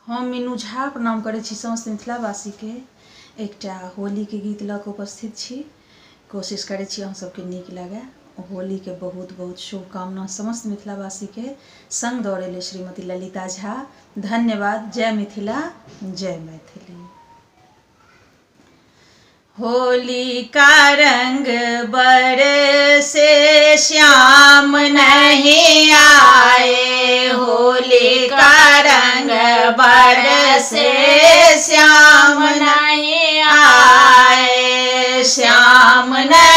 हम मीनू झा प्रणाम करै छी समस्त मिथिलावासी के। एकटा होली के गीत लऽ कऽ उपस्थित छी। कोशिश करै छी अहाँ सबके नीक लागे। होली के बहुत बहुत शुभकामना समस्त मिथिलावासी के। संग दौड़ेले श्रीमती ललिता झा। धन्यवाद। जय मिथिला, जय मैथिली। होली का रंग बरसे श्याम नहीं आए, होली का रंग बरसे श्याम नहीं आए, श्याम नहीं